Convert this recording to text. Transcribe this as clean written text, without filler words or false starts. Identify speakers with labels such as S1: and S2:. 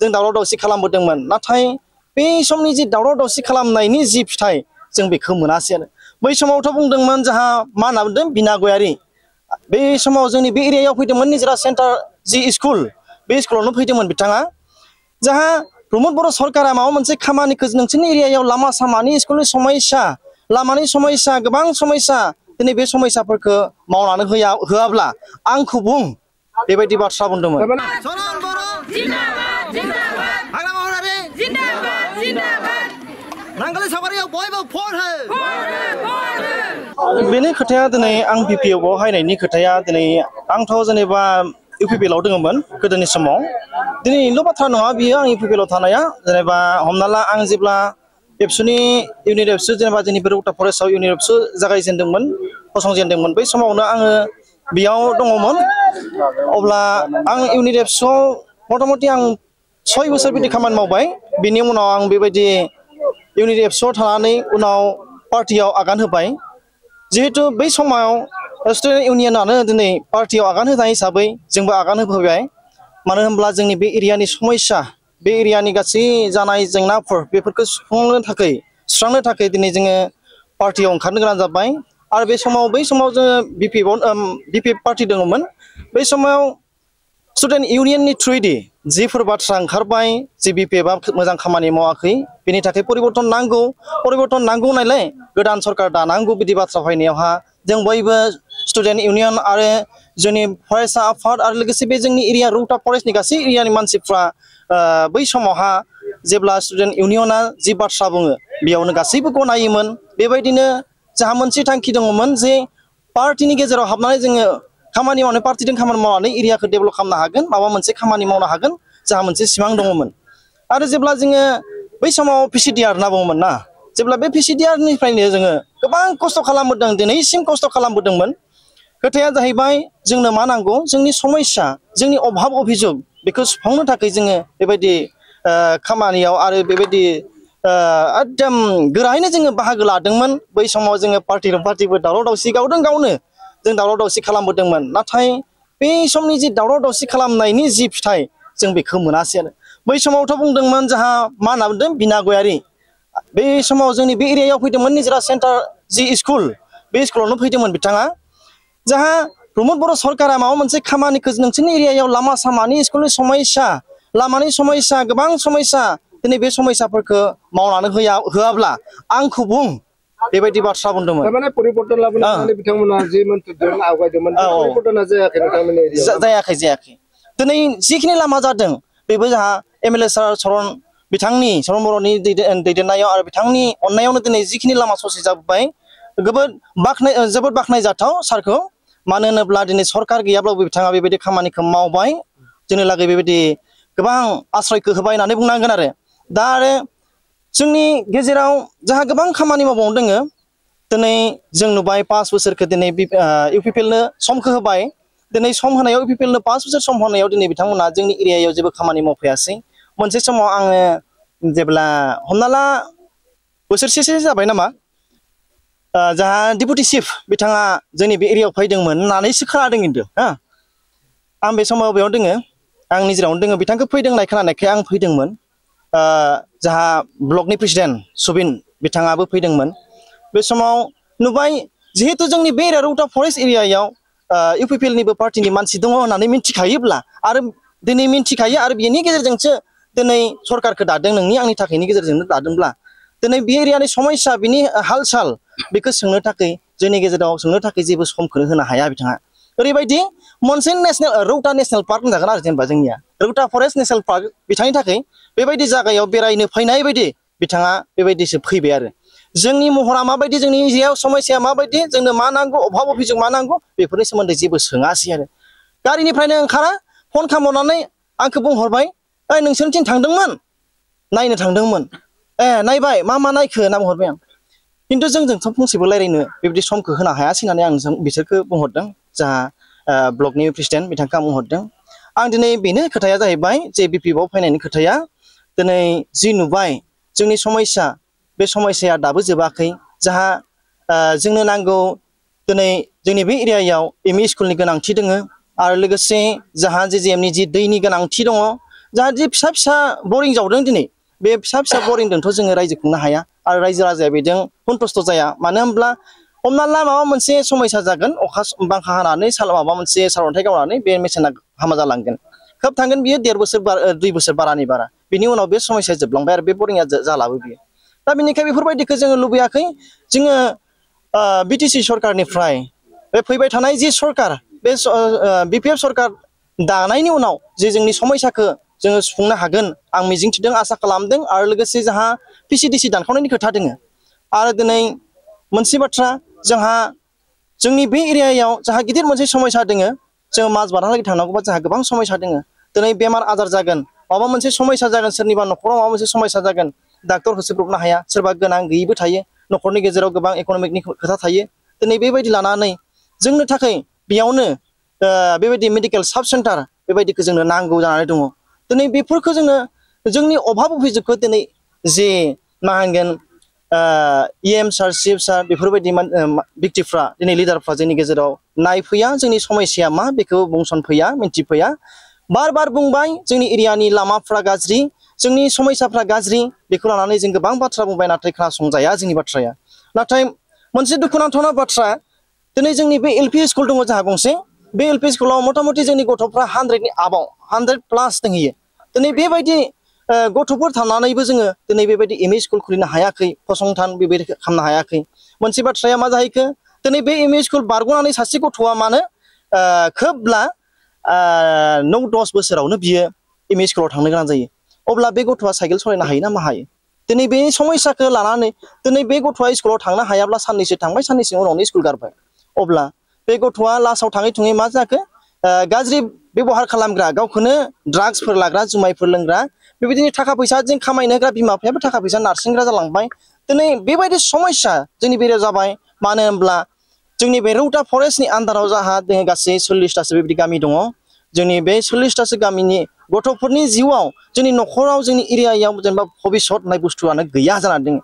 S1: जों दावराव दावसि खालामबोदोंमोन नाथाय बे समनि जि दावराव दावसि खालामनायनि जि फिथाइ जों बेखौ मोनासै आरो बै समावथ' बुंदोंमोन जोंहा मा होनना बुंदों बिना गयारि बे समाव जोंनि बे एरियायाव फैदोंमोन निजरा सेन्टार जि स्कुल बे स्कुलावनो फैदोंमोन बिथाङा जाहा प्रमद बर' सरकारा माबा मोनसे खामानिखौ नोंसोरनि एरियायाव लामा सामानि स्कुलनि समस्या लामानि समस्या गोबां समस्या दिनै बे समस्याफोरखौ मावनानै होआब्ला आंखौ बुं बेबायदि बाथ्रा बुंदोंमोन बेनि खोथाया दिनै आं बिपिएफआव हायनायनि खोथाया दिनै आंथ' जेनेबा इउपिपिएलआव दङमोन गोदोनि समाव दिनैनिल' बाथ्रा नङा बियो आं इउपिपिएलआव थानाया जेनेबा हमना ला आं जेब्ला एबसुनि इउनिट एबसु जेनेबा जोंनि रौता फरेस्टआव इउनिट एबसु जागायजेनदोंमोन फसंजेनदोंमोन बै समावनो आङो बेयाव दङमोन अब्ला आं इउनिट एबसुआव मथा-मथि आं 6 बोसोर बिदि खामानि मावबाय बिनि उनाव आं बेबायदि इउनिट एबसुआव थानानै उनाव पार्टियाव आगान होबाय जिहेतु बै समाव स्टुडेन्ट इउनियनानो दिनै पार्टियाव आगान होनाय हिसाबै जोंबो आगान होबोबाय मानो होनब्ला जोंनि बे एरियानि समस्या बे एरियानि गासै जानाय जेंनाफोर बेफोरखौ सुस्रांनो थाखाय दिनै जोङो पार्टियाव ओंखारनो गोनां जाबाय आरो बै समाव जोङो बिपिएफ पार्टि दङमोन बै समाव स्टुडेन्ट इउनियननि थ्रुयैदि जिफोर बाथ्रा ओंखारबाय जे बिपिएफआ मोजां खामानि मावाखै बेनि थाखाय परिबर्तन नांगौ नालाय गोदान सरकार दानांगौ बिदि बाथ्रा फैनायावहा जों बयबो स्टुडेन्ट इउनियन आरो जोंनि फरायसा आफाद आरो लोगोसे बे जोंनि एरिया रौता फरेस्टनि गासै एरियानि मानसिफ्रा बै समावहा जेब्ला स्टुडेन्ट इउनियना जि बाथ्रा बुङो बेयावनो गासैबो गनायोमोन बेबायदिनो जोंहा मोनसे थांखि दङमोन जे पार्टिनि गेजेराव हाबनानै जोङो खामानि मावनानै पार्टिजों खामानि मावनानै एरियाखौ डेभेलप खालामनो हागोन माबा मोनसे खामानि मावनो हागोन जोंहा मोनसे सिमां दङमोन आरो जेब्ला जोङो बै समाव पिसिडिआर होनना बुङोमोन ना जेब्ला बे पिसिडिआरनिफ्रायनो जोङो गोबां खस्थ' खालामबोदों दिनैसिम खस्थ' खालामबोदोंमोन खोथाया जाहैबाय जोंनो मा नांगौ जोंनि समस्या जोंनि अभाब अभियोग बेखौ सुफुंनो थाखाय जोङो बेबायदि खामानियाव आरो बेबायदि एकदम गोरायैनो जोङो बाहागो लादोंमोन बै समाव जोङो पार्टिबो दावराव दावसि गावनो जों दावराव दावसि खालामबोदोंमोन नाथाय बे समनि जि दावराव दावसि खालामनायनि जि फिथाइ जों बेखौ मोनासै आरो बै समावथ' बुंदोंमोन जोंहा मा होनना बुंदों बिना गयारि बे समाव जोंनि बे एरियायाव फैदोंमोन निजरा सेन्टार जि स्कुल बे स्कुलावनो फैदोंमोन बिथाङा जाहा प्रमद बर' सरकारा माबा मोनसे खामानिखौ नोंसोरनि एरियायाव लामा सामानि स्कुलनि समस्या लामानि समस्या गोबां समस्या दिनै बे समस्याफोरखौ मावनानै होआब्ला आंखौ बुं बेबायदि बाथ्रा बुंदोंमोन
S2: माने परिबर्तन लाबोनानै बिथांमोना जि मोनथोरजों आवगायदोंमोन परिबर्तना जायाखै नोंथांमोननि एरियायाव
S1: जायाखै दिनै जिखिनि लामा जादों बेबो जोंहा एमएलए सार सरन बर'नि दैदेननायाव आरो बिथांनि अननायावनो दिनै जिखिनि लामा ससे जाबोबाय जोबोद बाख्नायजाथाव सारखौ मानो होनोब्ला दिनै सरकार गैयाब्लाबो बिथाङा बेबायदि खामानिखौ मावबाय जोंनि लागै बेबायदि गोबां आश्रयखौ होबाय होननानै बुंनांगोन आरो दा आरो जोंनि गेजेराव जोंहा गोबां खामानि मावबावनो दोङो दिनै जों नुबाय 5 बोसोरखौ दिनै इउपिपिएलनो समखौ होबाय दिनै सम होनायाव इउपिपिएलनो 5 बोसोर सम होनायाव दिनै बिथांमोना जोंनि एरियायाव जेबो खामानि मावफैयासै मोनसे समाव आङो जेब्ला हमना ला बोसोरसेसो जाबाय नामा जोंहा डेपुटि चिफ बिथाङा जोंनि बे एरियायाव फैदोंमोन होननानैसो खोनादों खिन्थु आं बे समाव बेयाव दोङो आं निजेरावनो दोङो बिथांखौ फैदों होननाय खोनानायखाय आं फैदोंमोन जोंहा ब्लकनि प्रेसिडेन्ट सुबिन बिथाङाबो फैदोंमोन बे समाव नुबाय जिहेतु जोंनि बे रौता फरेस्ट एरियायाव इउपिपिएलनिबो पार्टिनि मानसि दङ होननानै मिन्थिखायोब्ला आरो दिनै मिन्थिखायो आरो बेनि गेजेरजोंसो दिनै सरकारखौ दादों नोंनि आंनि थाखायनि गेजेरजोंनो दादोंब्ला दिनै बे एरियानि समस्या बिनि हाल साल बेखौ सोंनो थाखाय जोंनि गेजेराव सोंनो थाखाय जेबो समखौनो होनो हाया बिथाङा ओरैबायदि मोनसे रौता नेसनेल पार्क होनजागोन आरो जेनेबा जोंनिया रौता फरेस्ट नेसनेल पार्क बिथांनि थाखाय बेबायदि जायगायाव बेरायनो फैनाय बायदि बिथाङा बेबायदिसो फैबाय आरो जोंनि महरा माबायदि जोंनि एरियायाव समस्या माबायदि जोंनो मा नांगौ अभाब अभियोग मा नांगौ बेफोरनि सोमोन्दै जेबो सोङासै आरो गारिनिफ्रायनो ओंखारा फन खालामहरनानै आंखौ बुंहरबाय ओइ नोंसोरनिथिं थांदोंमोन नायनो थांदोंमोन नायबाय मा नायखो होनना बुंहरबाय आं खिन्थु जोंजोंथ' फंसेबो रायज्लायनो बेबायदि समखौ होनो हायासै होननानै आं बिसोरखौ बुंहरदों जोंहा ब्लकनि प्रेसिडेन्ट बिथांखौ आं बुंहरदों आं दिनै बेनो खोथाया जाहैबाय जे बिपिएफआव फैनायनि खोथाया दिनै जि नुबाय जोंनि समस्या बे समस्याया दाबो जोबाखै जोंहा जोंनो नांगौ दिनै जोंनि बे एरियायाव एमइ स्कुलनि गोनांथि दङ आरो लोगोसे जोंहा जेजेएमनि जि दैनि गोनांथि दङ जाहाथे फिसा फिसा बरिं जावदों दिनै बे फिसा फिसा बरिंजोंथ' जोङो रायजो खुंनो हाया आरो रायजो राजाया बेजों सन्तुष्ट जाया मानो होनब्ला हमना ला माबा मोनसे समस्या जागोन अखा बांखा हानानै माबा मोनसे सारअन्थाइ गावनानै बे मेसेना हामा जालांगोन खोब थांगोन बियो 1.5 बोसोर 2 बोसोर बारानि बारा बिनि उनाव बे समस्या जोबलांबाय आरो बे बरिंआ जालाबो बियो दा बेनिखायनो बेफोरबायदिखौ जोङो लुबैयाखै जोङो बिटिसि सरकारनिफ्राय बे फैबाय थानाय जि सरकार बे बिपिएफ सरकार दानायनि उनाव जे जोंनि समस्याखौ जोङो सुफुंनो हागोन आं मिजिंथिदों आसा खालामदों आरो लोगोसे जोंहा पिसिडिसि दानखावनायनि खोथा दङ आरो दिनै मोनसे बाथ्रा जोंहा जोंनि बे एरियायाव जोंहा गिदिर मोनसे समस्या दङ जोङो माजबादहालागै थांनांगौबा जोंहा गोबां समस्या दङ दिनै बेमार आजार जागोन माबा मोनसे समस्या जागोन सोरनिबा न'खराव माबा मोनसे समस्या जागोन डाक्टर होसोब्रबनो हाया सोरबा गोनां गैयैबो थायो न'खरनि गेजेराव गोबां इक'नमिकनि खोथा थायो दिनै बेबायदि लानानै जोंनो थाखाय बेयावनो बेबायदि मेडिकेल साब सेन्टार बेबायदिखौ जोंनो नांगौ जानानै दङ दिनै बेफोरखौ जोङो जोंनि अभाब अभिजोगखौ दिनै जे मा होनगोन EM सार CF सार बेफोरबायदि व्यक्तिफ्रा दिनै लिडारफ्रा जोंनि गेजेराव नायफैया जोंनि समस्याया मा बेखौ बुंसनफैया मिन्थिफैया बार बार बुंबाय जोंनि एरियानि लामाफ्रा गाज्रि जोंनि समस्याफ्रा गाज्रि बेखौ लानानै जों गोबां बाथ्रा बुंबाय नाथाय खोनासंजाया जोंनि बाथ्राया नाथाय मोनसे दुखुनांथावना बाथ्रा दिनै जोंनि बे LP स्कुल दङ जोंहा गंसे बे LP स्कुलाव मथा-मथि जोंनि गथ'फ्रा 100नि आबाव 100+ दंहैयो दिनै बेबायदि गथ'फोर थानानैबो जोङो दिनै बेबायदि ME स्कुल खुलिनो हायाखै फसंथान बेबायदि खालामनो हायाखै मोनसे बाथ्राया मा जाहैखो दिनै बे ME स्कुल बारग'नानै सासे गथ'आ मानो खोबब्ला 9-10 बोसोरावनो बियो ME स्कुलाव थांनो गोनां जायो अब्ला बे गथ'आ साइकेल सालायनो हायो ना मा हायो दिनै बे समस्याखौ लानानै दिनै बे गथ'आ स्कुलाव थांनो हायाब्ला साननैसो थांबाय साननैसो उनावनो स्कुल गारबाय अब्ला बे गथ'आ लास्टआव थाङै थुङै मा जाखो गाज्रि बेबहार खालामग्रा गावखौनो ड्राग्सफोर लाग्रा जुमायफोर लोंग्रा बेबायदिनो थाखा फैसा जों खामायनो होग्रा बिमा बिफायाबो थाखा फैसा नारसिनग्रा जालांबाय दिनै बेबायदि समस्या जोंनि बेरियाव जाबाय मानो होनब्ला जोंनि बे रौता फरेस्टनि आन्दाराव जाहा जोङो गासै 40तासो बेबायदि गामि दङ जोंनि बे 40तासो गामिनि गथ'फोरनि जिउआव जोंनि न'खराव जोंनि एरियायाव जेनेबा भबिसत होननाय बुस्थुआनो गैया जानानै दङ